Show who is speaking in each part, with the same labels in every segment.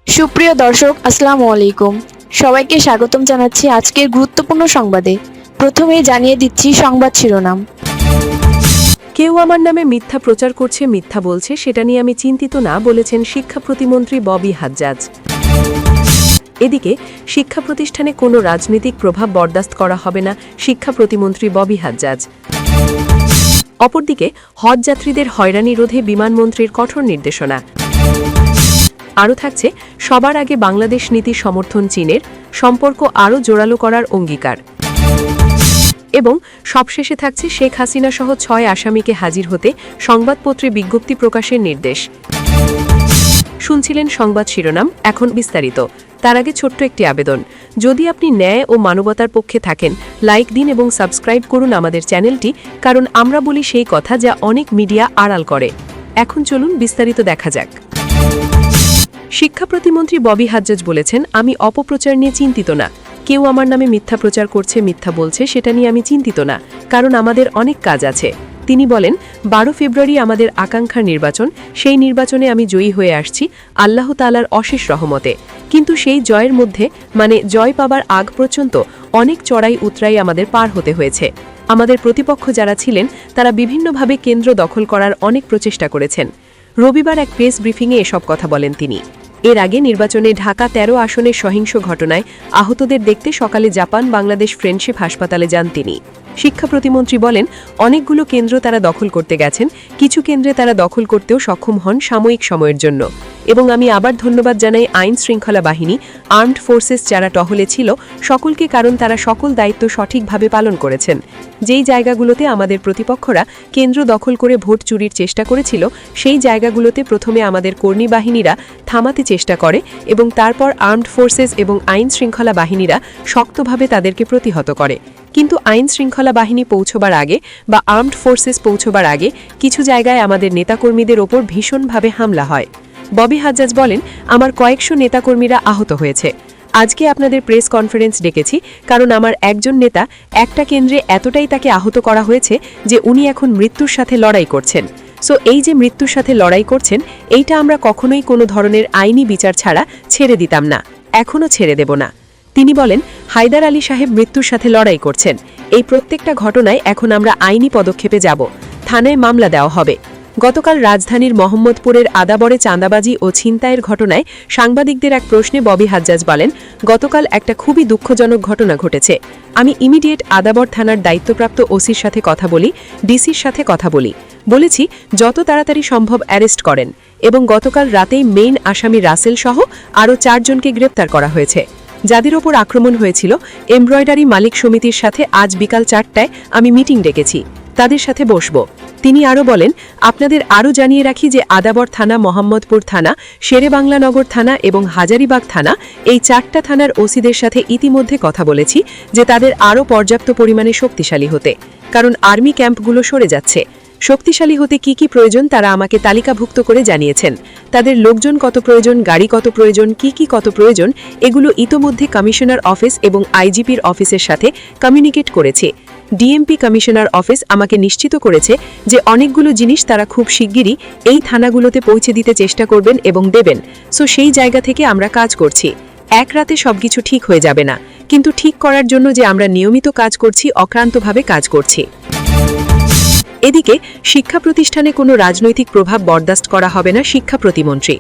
Speaker 1: সুপ্রিয় দর্শক, আসসালামু আলাইকুম। সবাইকে স্বাগতম জানাচ্ছি আজকের গুরুত্বপূর্ণ সংবাদে। প্রথমেই জানিয়ে দিচ্ছি সংবাদ শিরোনাম।
Speaker 2: কেউ আমার নামে মিথ্যা প্রচার করছে, মিথ্যা বলছে, সেটা নিয়ে আমি চিন্তিত না, বলেছেন শিক্ষা প্রতিমন্ত্রী ববি হাজ্জাজ। এদিকে শিক্ষা প্রতিষ্ঠানে কোনো রাজনৈতিক প্রভাব বরদাস্ত করা হবে না, শিক্ষা প্রতিমন্ত্রী ববি হাজ্জাজ। অপরদিকে হজ যাত্রীদের হয়রানি রোধে বিমানমন্ত্রীর কঠোর নির্দেশনা। আরও থাকছে সবার আগে বাংলাদেশ নীতি সমর্থন, চীনের সম্পর্ক আরও জোরালো করার অঙ্গীকার। এবং সবশেষে থাকছে শেখ হাসিনা সহ ৬ আসামিকে হাজির হতে সংবাদপত্রে বিজ্ঞপ্তি প্রকাশের নির্দেশ। শুনছিলেন সংবাদ শিরোনাম, এখন বিস্তারিত। তার আগে ছোট্ট একটি আবেদন, যদি আপনি ন্যায় ও মানবতার পক্ষে থাকেন, লাইক দিন এবং সাবস্ক্রাইব করুন আমাদের চ্যানেলটি, কারণ আমরা বলি সেই কথা যা অনেক মিডিয়া আড়াল করে। এখন চলুন বিস্তারিত দেখা যাক। শিক্ষা প্রতিমন্ত্রী ববি হাজ্জাজ বলেছেন, আমি অপপ্রচার নিয়ে চিন্তিত না। কেউ আমার নামে মিথ্যা প্রচার করছে, মিথ্যা বলছে, সেটা নিয়ে আমি চিন্তিত না, কারণ আমাদের অনেক কাজ আছে। তিনি বলেন, ১২ ফেব্রুয়ারি আমাদের আকাঙ্ক্ষার নির্বাচন, সেই নির্বাচনে আমি জয়ী হয়ে আসছি আল্লাহ তাআলার অশেষ রহমতে। কিন্তু সেই জয়ের মধ্যে জয় পাবার আগ পর্যন্ত অনেক চড়াই উতরাই আমাদের পার হতে হয়েছে। আমাদের প্রতিপক্ষ যারা ছিলেন তারা বিভিন্নভাবে কেন্দ্র দখল করার অনেক প্রচেষ্টা করেছেন। রবিবার এক প্রেস ব্রিফিংয়ে এসব কথা বলেন তিনি। এর আগে নির্বাচনে ঢাকা ১৩ আসনের সহিংস ঘটনায় আহতদের দেখতে সকালে জাপান বাংলাদেশ ফ্রেন্ডশিপ হাসপাতালে যান তিনি। শিক্ষা প্রতিমন্ত্রী বলেন, অনেকগুলো কেন্দ্র তারা দখল করতে গেছেন, কিছু কেন্দ্রে তারা দখল করতেও সক্ষম হন সাময়িক সময়ের জন্য। এবং আমি আবার ধন্যবাদ জানাই আইন শৃঙ্খলা বাহিনী, আর্মড ফোর্সেস যারা টহলে ছিল সকলকে, কারণ তারা সকল দায়িত্ব সঠিকভাবে পালন করেছেন। যেই জায়গাগুলোতে আমাদের প্রতিপক্ষরা কেন্দ্র দখল করে ভোট চুরির চেষ্টা করেছিল, সেই জায়গাগুলোতে প্রথমে আমাদের কর্মী বাহিনীরা থামাতে চেষ্টা করে এবং তারপর আর্মড ফোর্সেস এবং আইন শৃঙ্খলা বাহিনীরা শক্তভাবে তাদেরকে প্রতিহত করে। কিন্তু আইন শৃঙ্খলা বাহিনী পৌঁছবার আগে বা আর্মড ফোর্সেস পৌঁছবার আগে কিছু জায়গায় আমাদের নেতাকর্মীদের ওপর ভীষণভাবে হামলা হয়। ববি হাজ্জাজ বলেন, আমার কয়েকশো নেতাকর্মীরা আহত হয়েছে। আজকে আপনাদের প্রেস কনফারেন্স ডেকেছি কারণ আমার একজন নেতা একটা কেন্দ্রে এতটাই তাকে আহত করা হয়েছে যে উনি এখন মৃত্যুর সাথে লড়াই করছেন। সো এই যে মৃত্যুর সাথে লড়াই করছেন, এইটা আমরা কখনোই কোনো ধরনের আইনি বিচার ছাড়া ছেড়ে দিতাম না, এখনও ছেড়ে দেব না। তিনি বলেন, হায়দার আলী সাহেব মৃত্যুর সাথে লড়াই করছেন। এই প্রত্যেকটা ঘটনায় এখন আমরা আইনি পদক্ষেপে যাব, থানায় মামলা দেওয়া হবে। গতকাল রাজধানীর মোহাম্মদপুরের আদাবরে চাঁদাবাজি ও ছিনতাইয়ের ঘটনায় সাংবাদিকদের এক প্রশ্নে ববি হাজ্জাজ বলেন, গতকাল একটা খুবই দুঃখজনক ঘটনা ঘটেছে। আমি ইমিডিয়েট আদাবর থানার দায়িত্বপ্রাপ্ত ওসির সাথে কথা বলি, ডিসির সাথে কথা বলেছি যত তাড়াতাড়ি সম্ভব অ্যারেস্ট করেন, এবং গতকাল রাতেই মেইন আসামি রাসেল সহ আরও ৪ জনকে গ্রেপ্তার করা হয়েছে। যাদের ওপর আক্রমণ হয়েছিল এমব্রয়ডারি মালিক সমিতির সাথে আজ বিকাল ৪টায় আমি মিটিং ডেকেছি, তাদের সাথে বসব। তিনি আরও বলেন, আপনাদের আরও জানিয়ে রাখি যে আদাবর থানা, মোহাম্মদপুর থানা, শেরেবাংলানগর থানা এবং হাজারিবাগ থানা, এই 4টা থানার ওসিদের সাথে ইতিমধ্যে কথা বলেছি যে তাদের আরও পর্যাপ্ত পরিমাণে শক্তিশালী হতে, কারণ আর্মি ক্যাম্পগুলো সরে যাচ্ছে। শক্তিশালী হতে কি কি প্রয়োজন তারা আমাকে তালিকাভুক্ত করে জানিয়েছেন। তাদের লোকজন কত প্রয়োজন, গাড়ি কত প্রয়োজন, কি কত প্রয়োজন, এগুলো ইতোমধ্যে কমিশনার অফিস এবং আইজিপির অফিসের সাথে কমিউনিকেট করেছে। ডিএমপি কমিশনার অফিস আমাকে নিশ্চিত করেছে যে অনেকগুলো জিনিস তারা খুব শিগগিরই এই থানাগুলোতে পৌঁছে দিতে চেষ্টা করবেন এবং দেবেন। সো সেই জায়গা থেকে আমরা কাজ করছি। এক রাতে সবকিছু ঠিক হয়ে যাবে না, কিন্তু ঠিক করার জন্য যে আমরা নিয়মিত কাজ করছি, অক্লান্তভাবে কাজ করছি। এদিকে শিক্ষা প্রতিষ্ঠানে কোনো রাজনৈতিক প্রভাব বরদাস্ত করা হবে না, শিক্ষা প্রতিমন্ত্রী।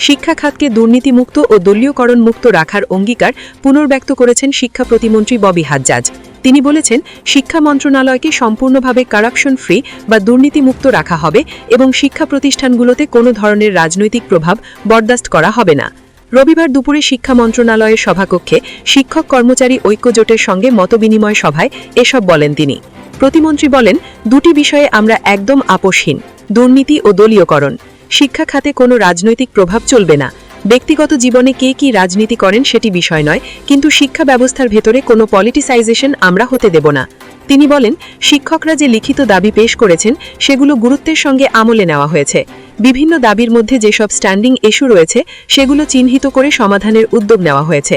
Speaker 2: শিক্ষা খাতকে দুর্নীতিমুক্ত ও দলীয়করণ মুক্ত রাখার অঙ্গীকার পুনর্ব্যক্ত করেছেন শিক্ষা প্রতিমন্ত্রী ববি হাজ্জাজ। তিনি বলেছেন, শিক্ষা মন্ত্রণালয়কে সম্পূর্ণভাবে কারাপশন ফ্রি বা দুর্নীতিমুক্ত রাখা হবে এবং শিক্ষা প্রতিষ্ঠানগুলোতে কোনো ধরনের রাজনৈতিক প্রভাব বরদাস্ত করা হবে না। রবিবার দুপুরে শিক্ষা মন্ত্রণালয়ের সভাকক্ষে শিক্ষক কর্মচারী ঐক্য জোটের সঙ্গে মতবিনিময় সভায় এসব বলেন তিনি। প্রতিমন্ত্রী বলেন, দুটি বিষয়ে আমরা একদম আপোষহীন, দুর্নীতি ও দলীয়করণ। শিক্ষা খাতে কোনো রাজনৈতিক প্রভাব চলবে না। ব্যক্তিগত জীবনে কে কি রাজনীতি করেন সেটি বিষয় নয়, কিন্তু শিক্ষা ব্যবস্থার ভেতরে কোনো পলিটিসাইজেশন আমরা হতে দেব না। তিনি বলেন, শিক্ষকরা যে লিখিত দাবি পেশ করেছেন সেগুলো গুরুত্বের সঙ্গে আমলে নেওয়া হয়েছে। বিভিন্ন দাবির মধ্যে যেসব স্ট্যান্ডিং ইস্যু রয়েছে সেগুলো চিহ্নিত করে সমাধানের উদ্যোগ নেওয়া হয়েছে।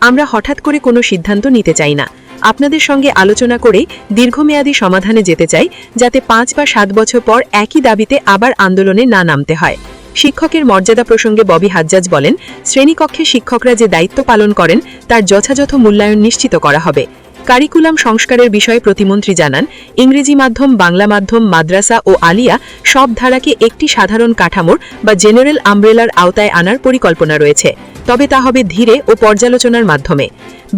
Speaker 2: আমরা হঠাৎ করে কোনো সিদ্ধান্ত নিতে চাই না। আপনাদের সঙ্গে আলোচনা করেই দীর্ঘমেয়াদী সমাধানে যেতে চাই, যাতে ৫ বা ৭ বছর পর একই দাবিতে আবার আন্দোলনে না নামতে হয়। শিক্ষকের মর্যাদা প্রসঙ্গে ববি হাজ্জাজ বলেন, শ্রেণীকক্ষে শিক্ষকরা যে দায়িত্ব পালন করেন তার যথাযথ মূল্যায়ন নিশ্চিত করা হবে। কারিকুলাম সংস্কারের বিষয়ে প্রতিমন্ত্রী জানান, ইংরেজি মাধ্যম, বাংলা মাধ্যম, মাদ্রাসা ও আলিয়া সব ধারাকে একটি সাধারণ কাঠামোর বা জেনারেল আমব্রেলার আওতায় আনার পরিকল্পনা রয়েছে, তবে তা হবে ধীরে ও পর্যালোচনার মাধ্যমে।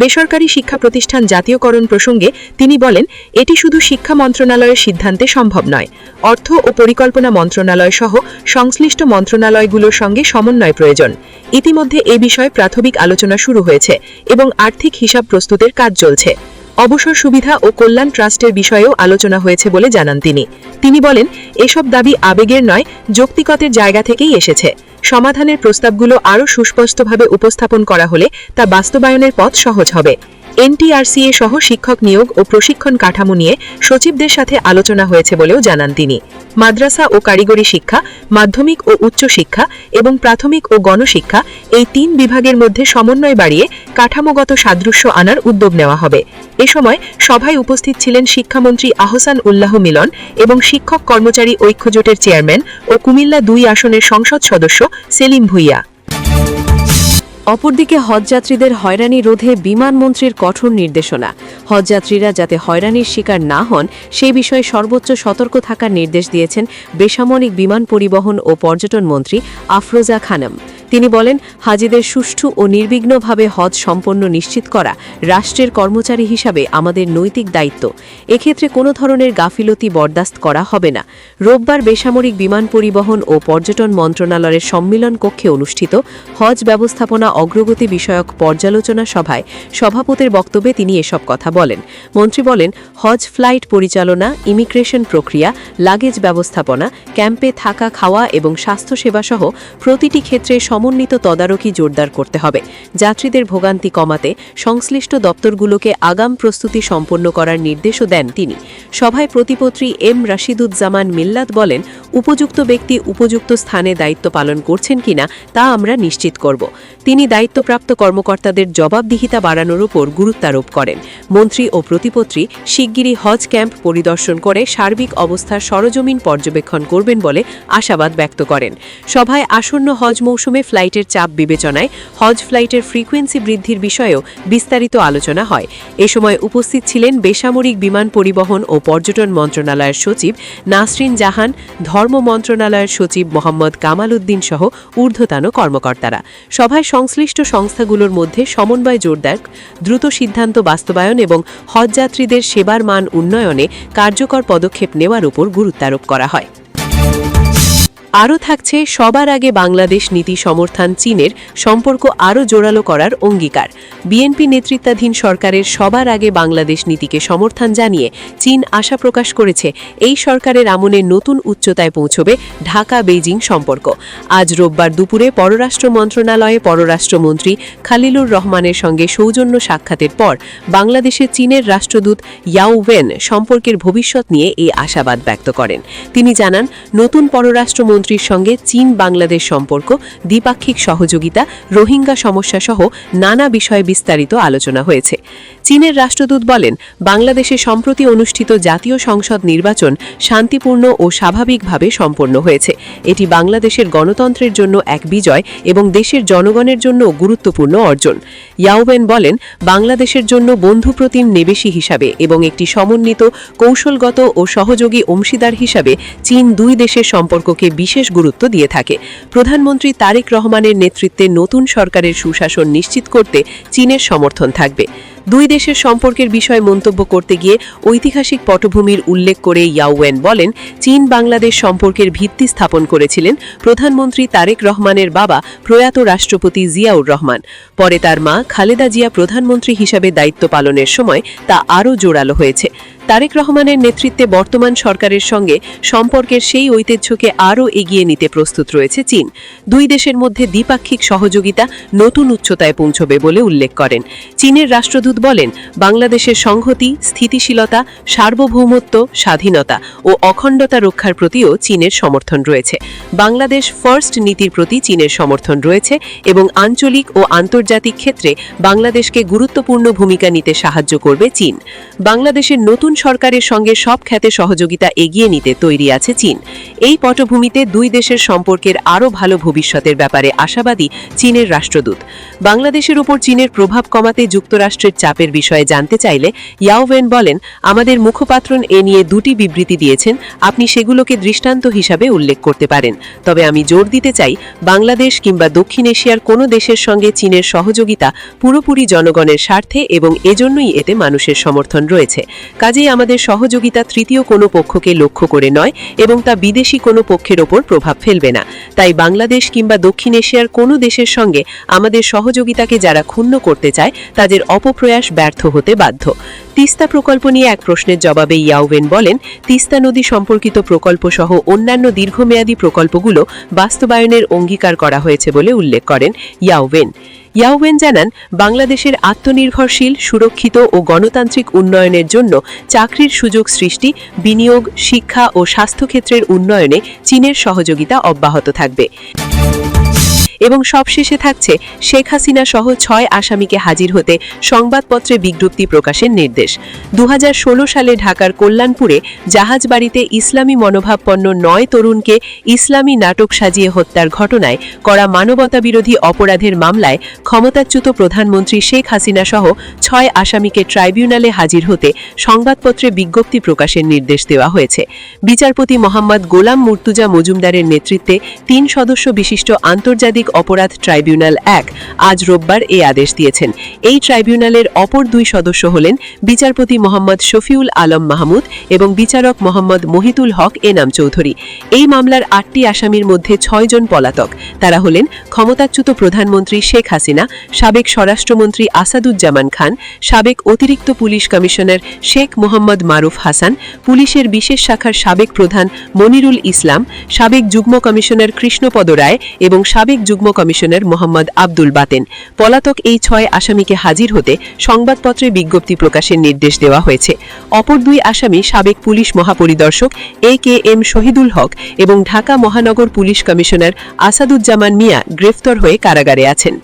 Speaker 2: বেসরকারি শিক্ষা প্রতিষ্ঠান জাতীয়করণ প্রসঙ্গে তিনি বলেন, এটি শুধু শিক্ষা মন্ত্রণালয়ের সিদ্ধান্তে সম্ভব নয়। অর্থ ও পরিকল্পনা মন্ত্রণালয় সহ সংশ্লিষ্ট মন্ত্রণালয়গুলোর সঙ্গে সমন্বয় প্রয়োজন। ইতিমধ্যে এ বিষয়ে প্রাথমিক আলোচনা শুরু হয়েছে এবং আর্থিক হিসাব প্রস্তুতের কাজ চলছে। অবসর সুবিধা ও কল্যাণ ট্রাস্টের বিষয়েও আলোচনা হয়েছে বলে জানান তিনি বলেন, এসব দাবি আবেগের নয়, যৌক্তিকতার জায়গা থেকেই এসেছে। সমাধানের প্রস্তাবগুলো আরও সুস্পষ্টভাবে উপস্থাপন করা হলে তা বাস্তবায়নের পথ সহজ হবে। এনটিআরসিএ সহ শিক্ষক নিয়োগ ও প্রশিক্ষণ কাঠামো নিয়ে সচিবদের সাথে আলোচনা হয়েছে বলেও জানান তিনি। মাদ্রাসা ও কারিগরি শিক্ষা, মাধ্যমিক ও উচ্চ শিক্ষা এবং প্রাথমিক ও গণশিক্ষা এই 3 বিভাগের মধ্যে সমন্বয় বাড়িয়ে কাঠামোগত সাদৃশ্য আনার উদ্যোগ নেওয়া হবে। এ সময় সভায় উপস্থিত ছিলেন শিক্ষামন্ত্রী আহসান উল্লাহ মিলন এবং শিক্ষক কর্মচারী ঐক্যজোটের চেয়ারম্যান ও কুমিল্লা 2 আসনের সংসদ সদস্য সেলিম ভুইয়া।
Speaker 3: অপরদিকে হজযাত্রীদের হয়রানি রোধে বিমানমন্ত্রীর কঠোর নির্দেশনা। হজযাত্রীরা যাতে হয়রানির শিকার না হন সেই বিষয়ে সর্বোচ্চ সতর্ক থাকার নির্দেশ দিয়েছেন বেসামরিক বিমান পরিবহন ও পর্যটন মন্ত্রী আফরোজা খানম। তিনি বলেন, হাজিদের সুষ্ঠু ও নির্বিঘ্নভাবে হজ সম্পন্ন নিশ্চিত করা রাষ্ট্রের কর্মচারী হিসাবে আমাদের নৈতিক দায়িত্ব। এক্ষেত্রে কোনো ধরনের গাফিলতি বরদাস্ত করা হবে না। রোববার বেসামরিক বিমান পরিবহন ও পর্যটন মন্ত্রণালয়ের সম্মিলন কক্ষে অনুষ্ঠিত হজ ব্যবস্থাপনা অগ্রগতি বিষয়ক পর্যালোচনা সভায় সভাপতির বক্তব্যে তিনি এসব কথা বলেন। মন্ত্রী বলেন, হজ ফ্লাইট পরিচালনা, ইমিগ্রেশন প্রক্রিয়া, লাগেজ ব্যবস্থাপনা, ক্যাম্পে থাকা, খাওয়া এবং স্বাস্থ্যসেবা সহ প্রতিটি ক্ষেত্রে সমন্বিত তদারকি জোরদার করতে হবে। যাত্রীদের ভোগান্তি কমাতে সংশ্লিষ্ট দপ্তরগুলোকে আগাম প্রস্তুতি সম্পন্ন করার নির্দেশও দেন তিনি। সভায় প্রতিপত্রী এম রাশিদুজ্জামান মিল্লাত বলেন, উপযুক্ত ব্যক্তি উপযুক্ত স্থানে দায়িত্ব পালন করছেন কিনা তা আমরা নিশ্চিত করব। তিনি দায়িত্বপ্রাপ্ত কর্মকর্তাদের জবাবদিহিতা বাড়ানোর উপর গুরুত্বারোপ করেন। মন্ত্রী ও প্রতিপত্রী শিগগিরই হজ ক্যাম্প পরিদর্শন করে সার্বিক অবস্থার সরজমিন পর্যবেক্ষণ করবেন বলে আশাবাদ ব্যক্ত করেন। সভায় আসন্ন হজ মৌসুমে ফ্লাইটের চাপ বিবেচনায় হজ ফ্লাইটের ফ্রিকোয়েন্সি বৃদ্ধির বিষয়েও বিস্তারিত আলোচনা হয়। এ সময় উপস্থিত ছিলেন বেসামরিক বিমান পরিবহন ও পর্যটন মন্ত্রণালয়ের সচিব নাসরিন জাহান, ধর্ম মন্ত্রণালয়ের সচিব মোহাম্মদ কামাল উদ্দিন সহ ঊর্ধ্বতন কর্মকর্তারা। সভায় সংশ্লিষ্ট সংস্থাগুলোর মধ্যে সমন্বয় জোরদার, দ্রুত সিদ্ধান্ত বাস্তবায়ন এবং হজযাত্রীদের সেবার মান উন্নয়নে কার্যকর পদক্ষেপ নেওয়ার উপর গুরুত্বারোপ করা হয়। আরও থাকছে সবার আগে বাংলাদেশ নীতি সমর্থন চীনের সম্পর্ক আরও জোরালো করার অঙ্গীকার। বিএনপি নেতৃত্বাধীন সরকারের সবার আগে বাংলাদেশ নীতিকে সমর্থন জানিয়ে চীন আশা প্রকাশ করেছে এই সরকারের আমলে নতুন উচ্চতায় পৌঁছবে ঢাকা বেইজিং সম্পর্ক। আজ রোববার দুপুরে পররাষ্ট্র মন্ত্রণালয়ে পররাষ্ট্রমন্ত্রী খালিলুর রহমানের সঙ্গে সৌজন্য সাক্ষাতের পর বাংলাদেশে চীনের রাষ্ট্রদূত ইয়াও ওয়েন সম্পর্কের ভবিষ্যৎ নিয়ে এই আশাবাদ ব্যক্ত করেন। তিনি জানান, নতুন পররাষ্ট্রমন্ত্রীর সঙ্গে চীন বাংলাদেশ সম্পর্ক, দ্বিপাক্ষিক সহযোগিতা, রোহিঙ্গা সমস্যা সহ নানা বিষয়ে বিস্তারিত আলোচনা হয়েছে। চীনের রাষ্ট্রদূত বলেন, বাংলাদেশে সম্প্রতি অনুষ্ঠিত জাতীয় সংসদ নির্বাচন শান্তিপূর্ণ ও স্বাভাবিকভাবে সম্পন্ন হয়েছে। এটি বাংলাদেশের গণতন্ত্রের জন্য এক বিজয় এবং দেশের জনগণের জন্য গুরুত্বপূর্ণ অর্জন। ইয়াওয়েন বলেন, বাংলাদেশের জন্য বন্ধুপ্রতিম নিবেশী হিসাবে এবং একটি সমন্বিত কৌশলগত ও সহযোগী অংশীদার হিসাবে চীন দুই দেশের সম্পর্ককে বিশেষ গুরুত্ব দিয়ে থাকে। প্রধানমন্ত্রী তারেক রহমানের নেতৃত্বে নতুন সরকারের সুশাসন নিশ্চিত করতে চীনের সমর্থন থাকবে। দুই দেশের সম্পর্কের বিষয়ে মন্তব্য করতে গিয়ে ঐতিহাসিক পটভূমির উল্লেখ করে ইয়াওয়েন বলেন, চীন বাংলাদেশ সম্পর্কের ভিত্তি স্থাপন করেছিলেন প্রধানমন্ত্রী তারেক রহমানের বাবা প্রয়াত রাষ্ট্রপতি জিয়াউর রহমান। পরে তার মা খালেদা জিয়া প্রধানমন্ত্রী হিসাবে দায়িত্ব পালনের সময় তা আরও জোরালো হয়েছে। তারেক রহমানের নেতৃত্বে বর্তমান সরকারের সঙ্গে সম্পর্কের সেই ঐতিহ্যকে আরও এগিয়ে নিতে প্রস্তুত রয়েছে চীন। দুই দেশের মধ্যে দ্বিপাক্ষিক সহযোগিতা নতুন উচ্চতায় পৌঁছবে বলে উল্লেখ করেন। চীনের রাষ্ট্রদূত বলেন, বাংলাদেশের সংহতি, স্থিতিশীলতা, সার্বভৌমত্ব, স্বাধীনতা ও অখণ্ডতা রক্ষার প্রতিও চীনের সমর্থন রয়েছে। বাংলাদেশ ফার্স্ট নীতির প্রতি চীনের সমর্থন রয়েছে এবং আঞ্চলিক ও আন্তর্জাতিক ক্ষেত্রে বাংলাদেশকে গুরুত্বপূর্ণ ভূমিকা নিতে সাহায্য করবে চীন। বাংলাদেশের নতুন
Speaker 2: সরকারের সঙ্গে সব খাতে সহযোগিতা এগিয়ে নিতে তৈরি আছে চীন। এই পটভূমিতে দুই দেশের সম্পর্কের আরও ভালো ভবিষ্যতের ব্যাপারে আশাবাদী চীনের রাষ্ট্রদূত। বাংলাদেশের ওপর চীনের প্রভাব কমাতে যুক্তরাষ্ট্রের চাপের বিষয়ে জানতে চাইলে ইয়াও ওয়েন বলেন, আমাদের মুখপাত্র এ নিয়ে দুটি বিবৃতি দিয়েছেন, আপনি সেগুলোকে দৃষ্টান্ত হিসাবে উল্লেখ করতে পারেন। তবে আমি জোর দিতে চাই, বাংলাদেশ কিংবা দক্ষিণ এশিয়ার কোনো দেশের সঙ্গে চীনের সহযোগিতা পুরোপুরি জনগণের স্বার্থে এবং এজন্যই এতে মানুষের সমর্থন রয়েছে। কাজেই আমাদের সহযোগিতা তৃতীয় কোনো পক্ষকে লক্ষ্য করে নয় এবং তা বিদেশি কোনো পক্ষের ওপর প্রভাব ফেলবে না। তাই বাংলাদেশ কিংবা দক্ষিণ এশিয়ার কোনো দেশের সঙ্গে আমাদের সহযোগিতাকে যারা ক্ষুণ্ণ করতে চায় তাদের অপপ্রয়াস ব্যর্থ হতে বাধ্য। তিস্তা প্রকল্প নিয়ে এক প্রশ্নের জবাবে ইয়াও ওয়েন বলেন, তিস্তা নদী সম্পর্কিত প্রকল্প সহ অন্যান্য দীর্ঘমেয়াদী প্রকল্পগুলো বাস্তবায়নের অঙ্গীকার করা হয়েছে বলে উল্লেখ করেন ইয়াও ওয়েন। ইয়াও ওয়েন জানান, বাংলাদেশের আত্মনির্ভরশীল, সুরক্ষিত ও গণতান্ত্রিক উন্নয়নের জন্য চাকরির সুযোগ সৃষ্টি, বিনিয়োগ, শিক্ষা ও স্বাস্থ্যক্ষেত্রের উন্নয়নে চীনের সহযোগিতা অব্যাহত থাকবে। এবং সবশেষে থাকছে শেখ হাসিনা সহ 6 আসামিকে হাজির হতে সংবাদপত্রে বিজ্ঞপ্তি প্রকাশের নির্দেশ। 2016 সালে ঢাকার কল্যাণপুরে জাহাজবাড়িতে ইসলামী মনোভাবপন্ন 9 তরুণকে ইসলামী নাটক সাজিয়ে হত্যার ঘটনায় করা মানবতাবিরোধী অপরাধের মামলায় ক্ষমতাচ্যুত প্রধানমন্ত্রী শেখ হাসিনা সহ 6 আসামিকে ট্রাইব্যুনালে হাজির হতে সংবাদপত্রে বিজ্ঞপ্তি প্রকাশের নির্দেশ দেওয়া হয়েছে। বিচারপতি মোহাম্মদ গোলাম মুর্তুজা মজুমদারের নেতৃত্বে 3 সদস্য বিশিষ্ট আন্তর্জাতিক অপরাধ ট্রাইব্যুনাল 1 আজ রোববার এই আদেশ দিয়েছেন। এই ট্রাইব্যুনালের অপর 2 সদস্য হলেন বিচারপতি মোহাম্মদ শফিউল আলম মাহমুদ এবং বিচারক মোহাম্মদ মহিতুল হক এনাম চৌধুরী। এই মামলার 8টি আসামির মধ্যে 6 জন পলাতক। তারা হলেন ক্ষমতাচ্যুত প্রধানমন্ত্রী শেখ হাসিনা, সাবেক স্বরাষ্ট্রমন্ত্রী আসাদুজ্জামান খান, সাবেক অতিরিক্ত পুলিশ কমিশনার শেখ মোহাম্মদ মারুফ হাসান, পুলিশের বিশেষ শাখার সাবেক প্রধান মনিরুল ইসলাম, সাবেক যুগ্ম কমিশনার কৃষ্ণপদ রায় এবং সাবেক যুগ্ম কমিশনার মোহাম্মদ আব্দুল বাতেন। পলাতক এই 6 আসামিকে হাজির হতে সংবাদপত্রে বিজ্ঞপ্তি প্রকাশের নির্দেশ দেওয়া হয়েছে। অপর 2 আসামি সাবেক পুলিশ মহাপরিদর্শক AKM শহীদুল হক এবং ঢাকা মহানগর পুলিশ কমিশনার আসাদুজ্জামান মিয়া গ্রেফতার হয়ে কারাগারে আছেন।